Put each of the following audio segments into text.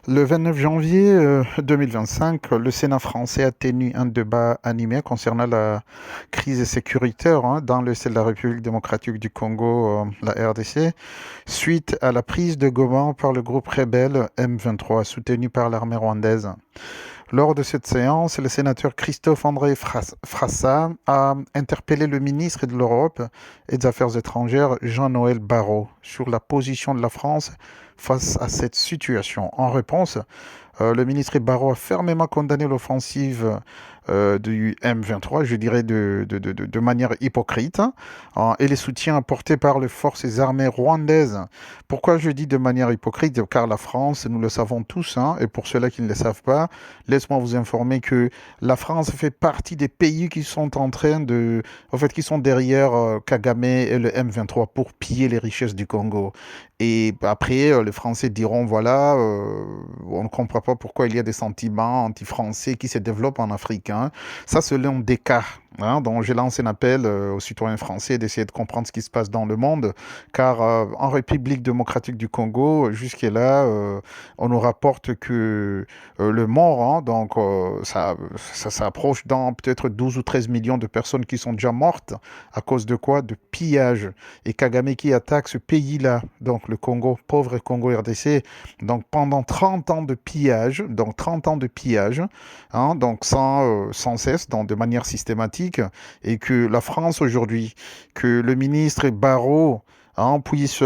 Le 29 janvier 2025, le Sénat français a tenu un débat animé concernant la crise sécuritaire dans l'est de la République démocratique du Congo, la RDC, suite à la prise de Goma par le groupe rebelle M23 soutenu par l'armée rwandaise. Lors de cette séance, le sénateur Christophe-André Frassa a interpellé le ministre de l'Europe et des Affaires étrangères, Jean-Noël Barrot, sur la position de la France face à cette situation. En réponse, le ministre Barrot a fermement condamné l'offensive du M23, je dirais de manière hypocrite, et les soutiens apportés par les forces armées rwandaises. Pourquoi je dis de manière hypocrite? Car la France, nous le savons tous, et pour ceux-là qui ne le savent pas, laisse-moi vous informer que la France fait partie des pays qui sont en train de, qui sont derrière Kagame et le M23 pour piller les richesses du Congo. Et après, les Français diront, voilà, on ne comprend pas pourquoi il y a des sentiments anti-français qui se développent en Afrique. Ça, c'est l'un des cas. Donc, j'ai lancé un appel aux citoyens français d'essayer de comprendre ce qui se passe dans le monde, car en République démocratique du Congo, jusque-là, on nous rapporte que le mort, donc ça approche dans peut-être 12 ou 13 millions de personnes qui sont déjà mortes. À cause de quoi? De pillage. Et Kagame qui attaque ce pays-là, donc le Congo, pauvre Congo RDC, donc pendant 30 ans de pillage, donc sans cesse, donc de manière systématique, et que la France aujourd'hui, que le ministre Barrot puisse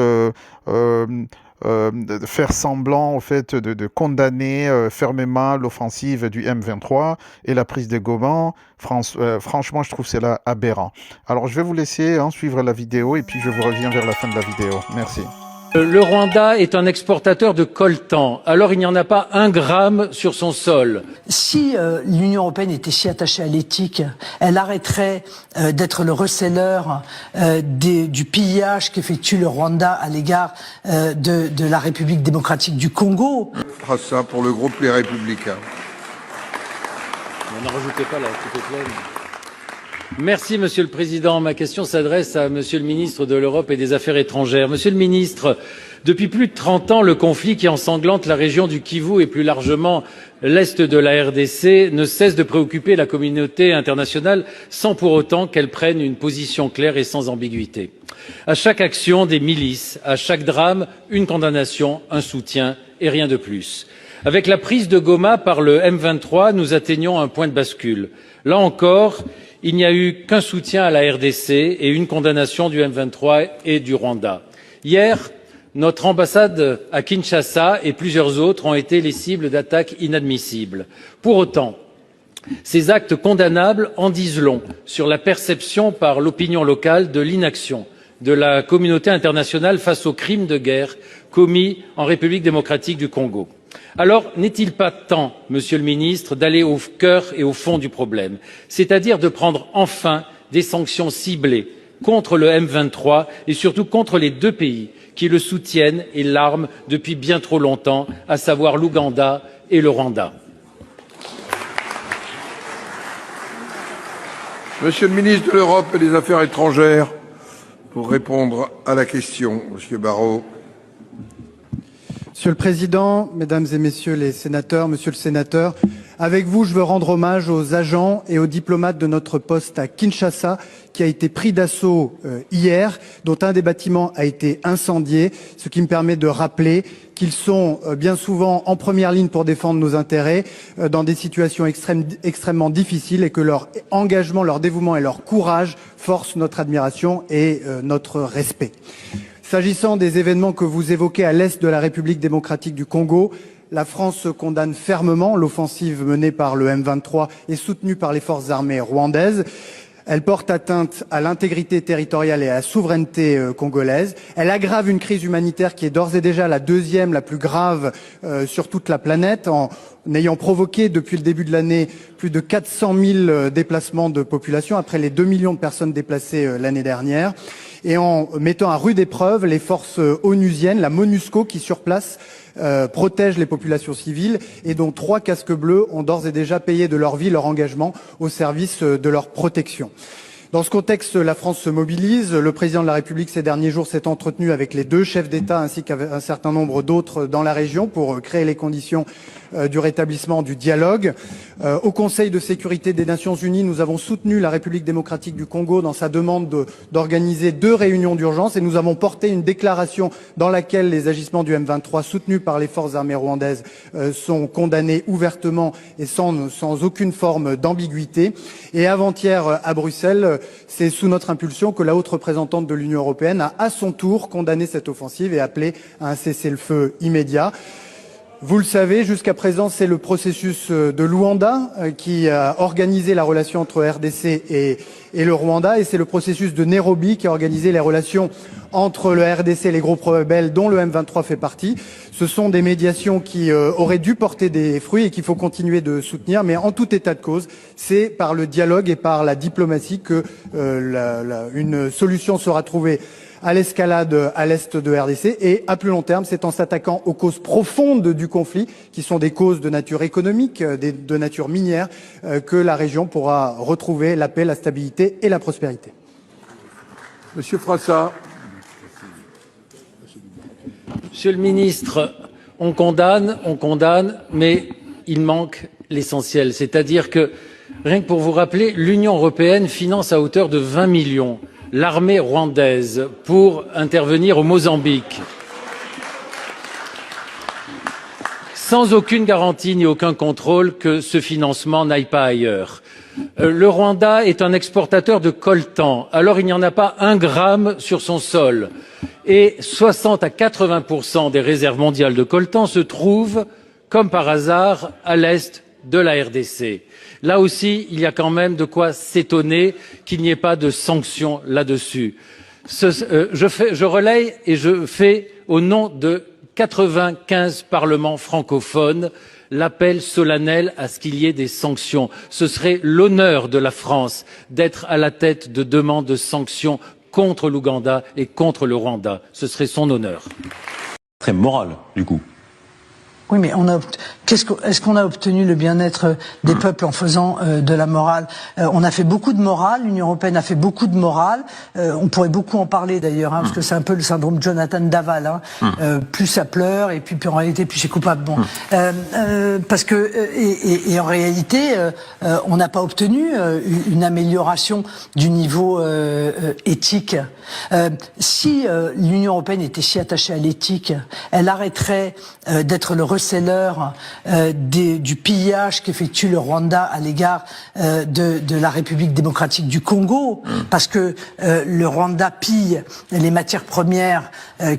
faire semblant au fait de condamner fermement l'offensive du M23 et la prise de Goma, franchement je trouve cela aberrant. Alors je vais vous laisser suivre la vidéo et puis je vous reviens vers la fin de la vidéo. Merci. Le Rwanda est un exportateur de coltan, alors il n'y en a pas un gramme sur son sol. Si l'Union européenne était si attachée à l'éthique, elle arrêterait d'être le receleur du pillage qu'effectue le Rwanda à l'égard de la République démocratique du Congo. Ça pour le groupe Les Républicains. N'en rajoutez pas là, tout est plein. Merci, Monsieur le Président. Ma question s'adresse à Monsieur le ministre de l'Europe et des Affaires étrangères. Monsieur le ministre, depuis plus de 30 ans, le conflit qui ensanglante la région du Kivu et plus largement l'Est de la RDC ne cesse de préoccuper la communauté internationale sans pour autant qu'elle prenne une position claire et sans ambiguïté. À chaque action des milices, à chaque drame, une condamnation, un soutien et rien de plus. Avec la prise de Goma par le M23, nous atteignons un point de bascule. Là encore, il n'y a eu qu'un soutien à la RDC et une condamnation du M23 et du Rwanda. Hier, notre ambassade à Kinshasa et plusieurs autres ont été les cibles d'attaques inadmissibles. Pour autant, ces actes condamnables en disent long sur la perception par l'opinion locale de l'inaction de la communauté internationale face aux crimes de guerre commis en République démocratique du Congo. Alors, n'est-il pas temps, Monsieur le Ministre, d'aller au cœur et au fond du problème, c'est-à-dire de prendre enfin des sanctions ciblées contre le M23 et surtout contre les deux pays qui le soutiennent et l'arment depuis bien trop longtemps, à savoir l'Ouganda et le Rwanda? Monsieur le ministre de l'Europe et des Affaires étrangères, pour répondre à la question, Monsieur Barrot. Monsieur le Président, Mesdames et Messieurs les sénateurs, Monsieur le Sénateur, avec vous, je veux rendre hommage aux agents et aux diplomates de notre poste à Kinshasa qui a été pris d'assaut hier, dont un des bâtiments a été incendié, ce qui me permet de rappeler qu'ils sont bien souvent en première ligne pour défendre nos intérêts dans des situations extrêmement difficiles et que leur engagement, leur dévouement et leur courage forcent notre admiration et notre respect. S'agissant des événements que vous évoquez à l'est de la République démocratique du Congo, la France condamne fermement l'offensive menée par le M23 et soutenue par les forces armées rwandaises. Elle porte atteinte à l'intégrité territoriale et à la souveraineté congolaise. Elle aggrave une crise humanitaire qui est d'ores et déjà la deuxième, la plus grave sur toute la planète, en ayant provoqué depuis le début de l'année plus de 400 000 déplacements de population, après les 2 millions de personnes déplacées l'année dernière, et en mettant à rude épreuve les forces onusiennes, la MONUSCO qui sur place protège les populations civiles et dont 3 casques bleus ont d'ores et déjà payé de leur vie leur engagement au service de leur protection. Dans ce contexte, la France se mobilise. Le président de la République ces derniers jours s'est entretenu avec les 2 chefs d'État ainsi qu'un certain nombre d'autres dans la région pour créer les conditions du rétablissement du dialogue. Au Conseil de sécurité des Nations Unies, nous avons soutenu la République démocratique du Congo dans sa demande d'organiser 2 réunions d'urgence et nous avons porté une déclaration dans laquelle les agissements du M23 soutenus par les forces armées rwandaises sont condamnés ouvertement et sans aucune forme d'ambiguïté. Et avant-hier à Bruxelles, c'est sous notre impulsion que la haute représentante de l'Union européenne a à son tour condamné cette offensive et appelé à un cessez-le-feu immédiat. Vous le savez, jusqu'à présent, c'est le processus de Luanda qui a organisé la relation entre RDC et le Rwanda, et c'est le processus de Nairobi qui a organisé les relations entre le RDC et les groupes rebelles dont le M23 fait partie. Ce sont des médiations qui auraient dû porter des fruits et qu'il faut continuer de soutenir, mais en tout état de cause, c'est par le dialogue et par la diplomatie que une solution sera trouvée à l'escalade à l'est de RDC, et à plus long terme, c'est en s'attaquant aux causes profondes du conflit, qui sont des causes de nature économique, de nature minière, que la région pourra retrouver la paix, la stabilité et la prospérité. Monsieur Frassa. Monsieur le ministre, on condamne, mais il manque l'essentiel. C'est-à-dire que, rien que pour vous rappeler, l'Union européenne finance à hauteur de 20 millions l'armée rwandaise pour intervenir au Mozambique, sans aucune garantie ni aucun contrôle que ce financement n'aille pas ailleurs. Le Rwanda est un exportateur de coltan, alors il n'y en a pas 1 gramme sur son sol. Et 60 à 80% des réserves mondiales de coltan se trouvent, comme par hasard, à l'est de la RDC. Là aussi, il y a quand même de quoi s'étonner qu'il n'y ait pas de sanctions là-dessus. Je relaye et je fais, au nom de 95 parlements francophones, l'appel solennel à ce qu'il y ait des sanctions. Ce serait l'honneur de la France d'être à la tête de demandes de sanctions contre l'Ouganda et contre le Rwanda. Ce serait son honneur. Très moral, du coup. Oui, mais est-ce qu'on a obtenu le bien-être des peuples en faisant de la morale? On a fait beaucoup de morale, l'Union européenne a fait beaucoup de morale. On pourrait beaucoup en parler d'ailleurs, parce que c'est un peu le syndrome Jonathan Daval. Plus ça pleure et puis en réalité plus c'est coupable. Bon, parce que et en réalité, on n'a pas obtenu une amélioration du niveau éthique. Si l'Union européenne était si attachée à l'éthique, elle arrêterait d'être le receleur du pillage qu'effectue le Rwanda à l'égard de la République démocratique du Congo, parce que le Rwanda pille les matières premières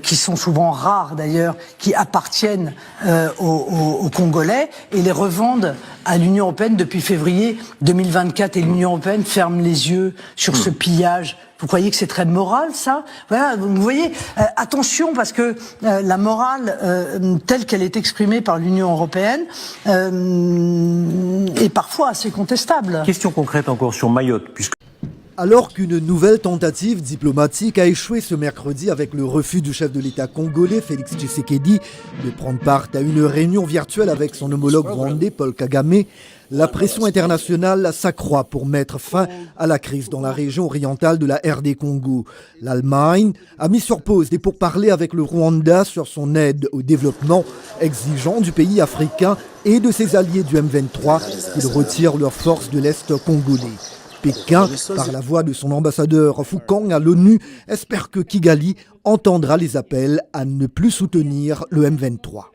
qui sont souvent rares d'ailleurs, qui appartiennent aux Congolais, et les revendent à l'Union européenne depuis février 2024, et l'Union européenne ferme les yeux sur ce pillage. Vous croyez que c'est très moral, ça? Voilà, vous voyez, attention, parce que la morale, telle qu'elle est exprimée par l'Union européenne, est parfois assez contestable. Question concrète encore sur Mayotte, puisque... Alors qu'une nouvelle tentative diplomatique a échoué ce mercredi avec le refus du chef de l'État congolais, Félix Tshisekedi, de prendre part à une réunion virtuelle avec son homologue rwandais, Paul Kagame, la pression internationale s'accroît pour mettre fin à la crise dans la région orientale de la RD Congo. L'Allemagne a mis sur pause des pourparlers avec le Rwanda sur son aide au développement, exigeant du pays africain et de ses alliés du M23 qu'ils retirent leurs forces de l'Est congolais. Pékin, par la voix de son ambassadeur Fukang à l'ONU, espère que Kigali entendra les appels à ne plus soutenir le M23.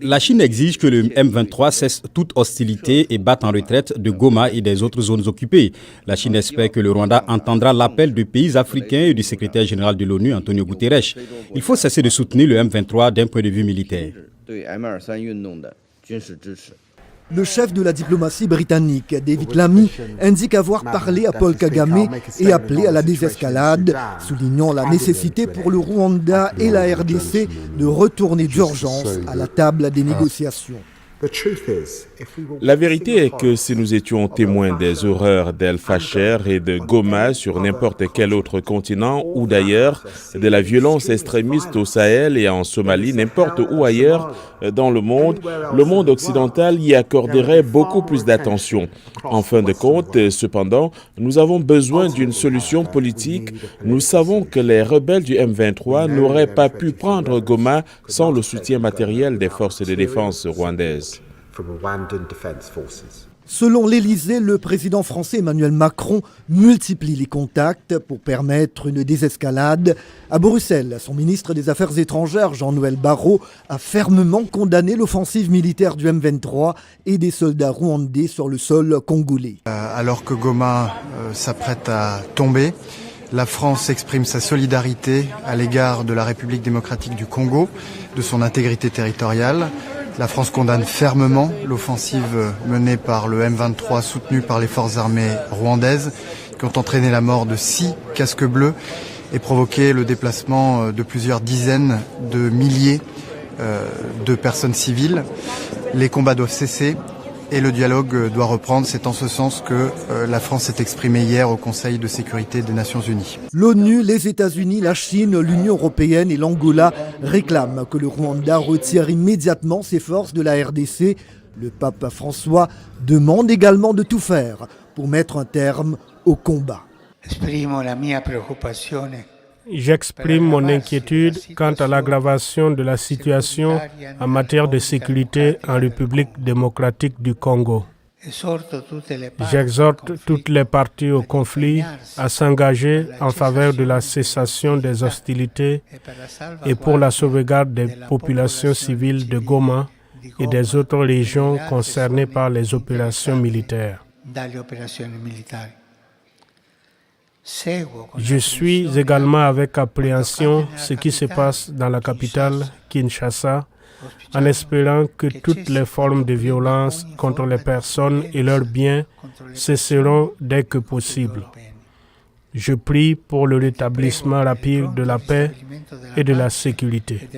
La Chine exige que le M23 cesse toute hostilité et batte en retraite de Goma et des autres zones occupées. La Chine espère que le Rwanda entendra l'appel de pays africains et du secrétaire général de l'ONU, Antonio Guterres. Il faut cesser de soutenir le M23 d'un point de vue militaire. Le chef de la diplomatie britannique, David Lammy, indique avoir parlé à Paul Kagame et appelé à la désescalade, soulignant la nécessité pour le Rwanda et la RDC de retourner d'urgence à la table des négociations. La vérité est que si nous étions témoins des horreurs d'El Fasher et de Goma sur n'importe quel autre continent ou d'ailleurs, de la violence extrémiste au Sahel et en Somalie, n'importe où ailleurs dans le monde occidental y accorderait beaucoup plus d'attention. En fin de compte, cependant, nous avons besoin d'une solution politique. Nous savons que les rebelles du M23 n'auraient pas pu prendre Goma sans le soutien matériel des forces de défense rwandaises. Selon l'Élysée, le président français Emmanuel Macron multiplie les contacts pour permettre une désescalade. À Bruxelles, son ministre des Affaires étrangères, Jean-Noël Barrot, a fermement condamné l'offensive militaire du M23 et des soldats rwandais sur le sol congolais. Alors que Goma s'apprête à tomber, la France exprime sa solidarité à l'égard de la République démocratique du Congo, de son intégrité territoriale. La France condamne fermement l'offensive menée par le M23 soutenue par les forces armées rwandaises qui ont entraîné la mort de 6 casques bleus et provoqué le déplacement de plusieurs dizaines de milliers de personnes civiles. Les combats doivent cesser et le dialogue doit reprendre. C'est en ce sens que la France s'est exprimée hier au Conseil de sécurité des Nations Unies. L'ONU, les États-Unis, la Chine, l'Union européenne et l'Angola réclament que le Rwanda retire immédiatement ses forces de la RDC. Le pape François demande également de tout faire pour mettre un terme au combat. J'exprime mon inquiétude quant à l'aggravation de la situation en matière de sécurité en République démocratique du Congo. J'exhorte toutes les parties au conflit à s'engager en faveur de la cessation des hostilités et pour la sauvegarde des populations civiles de Goma et des autres régions concernées par les opérations militaires. Je suis également avec appréhension ce qui se passe dans la capitale, Kinshasa, en espérant que toutes les formes de violence contre les personnes et leurs biens cesseront dès que possible. Je prie pour le rétablissement rapide de la paix et de la sécurité.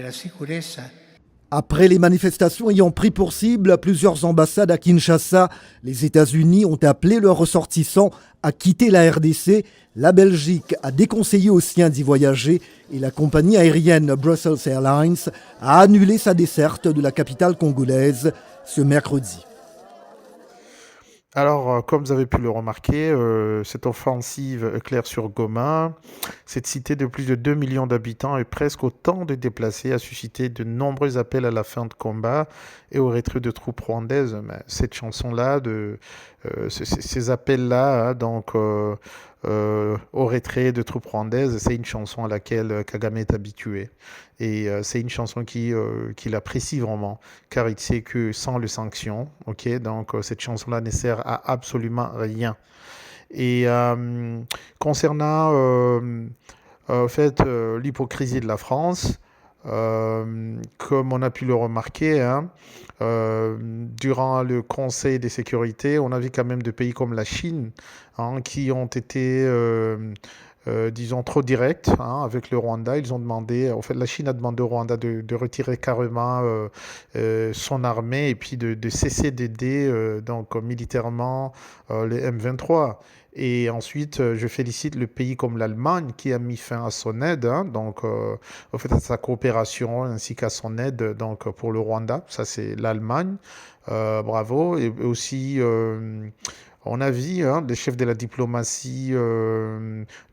Après les manifestations ayant pris pour cible plusieurs ambassades à Kinshasa, les États-Unis ont appelé leurs ressortissants à quitter la RDC. La Belgique a déconseillé aux siens d'y voyager et la compagnie aérienne Brussels Airlines a annulé sa desserte de la capitale congolaise ce mercredi. Alors, comme vous avez pu le remarquer, cette offensive éclair sur Goma, cette cité de plus de 2 millions d'habitants et presque autant de déplacés, a suscité de nombreux appels à la fin de combat et au retrait de troupes rwandaises. Mais cette chanson-là, ces appels-là, au retrait de troupes rwandaises, c'est une chanson à laquelle Kagame est habitué. Et c'est une chanson qu'il apprécie vraiment, car il sait que sans les sanctions, cette chanson-là ne sert à absolument rien. Et concernant l'hypocrisie de la France, comme on a pu le remarquer, durant le Conseil de sécurité, on a vu quand même des pays comme la Chine qui ont été disons trop directs avec le Rwanda. Ils ont demandé, la Chine a demandé au Rwanda de retirer carrément son armée et puis de cesser d'aider militairement les M23. Et ensuite, je félicite le pays comme l'Allemagne qui a mis fin à son aide, à sa coopération ainsi qu'à son aide pour le Rwanda. Ça, c'est l'Allemagne. Bravo. Et aussi, on a vu le chef de la diplomatie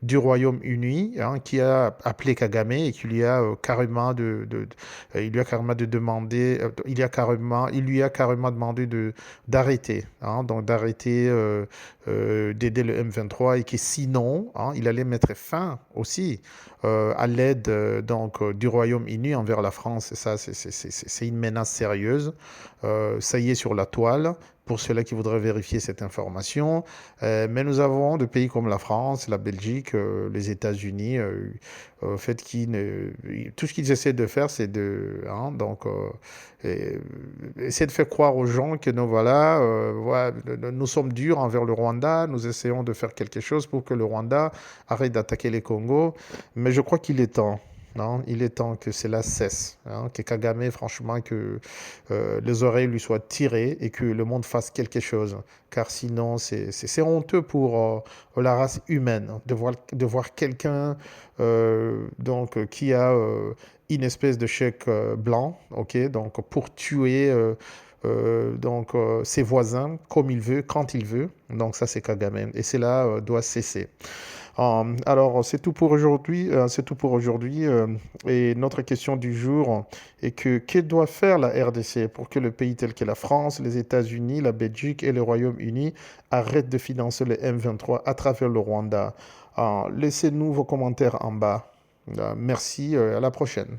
du Royaume-Uni qui a appelé Kagame et qui lui a carrément demandé d'arrêter, d'aider le M23 et que sinon, il allait mettre fin aussi à l'aide du Royaume-Uni envers la France. Et ça, c'est une menace sérieuse. Ça y est sur la toile. Pour ceux-là qui voudraient vérifier cette information. Mais nous avons des pays comme la France, la Belgique, les États-Unis, tout ce qu'ils essaient de faire, c'est essayer de faire croire aux gens que nous sommes durs envers le Rwanda, nous essayons de faire quelque chose pour que le Rwanda arrête d'attaquer les Congos. Mais je crois qu'il est temps. Non, il est temps que cela cesse, hein, que Kagame, franchement, que les oreilles lui soient tirées et que le monde fasse quelque chose. Car sinon, c'est honteux pour la race humaine de voir quelqu'un qui a une espèce de chèque blanc, ok, donc pour tuer ses voisins comme il veut, quand il veut. Donc ça, c'est Kagame. Et cela doit cesser. Alors, c'est tout pour aujourd'hui. Et notre question du jour est que doit faire la RDC pour que le pays tel que la France, les États-Unis, la Belgique et le Royaume-Uni arrêtent de financer le M23 à travers le Rwanda? Laissez-nous vos commentaires en bas. Merci, à la prochaine.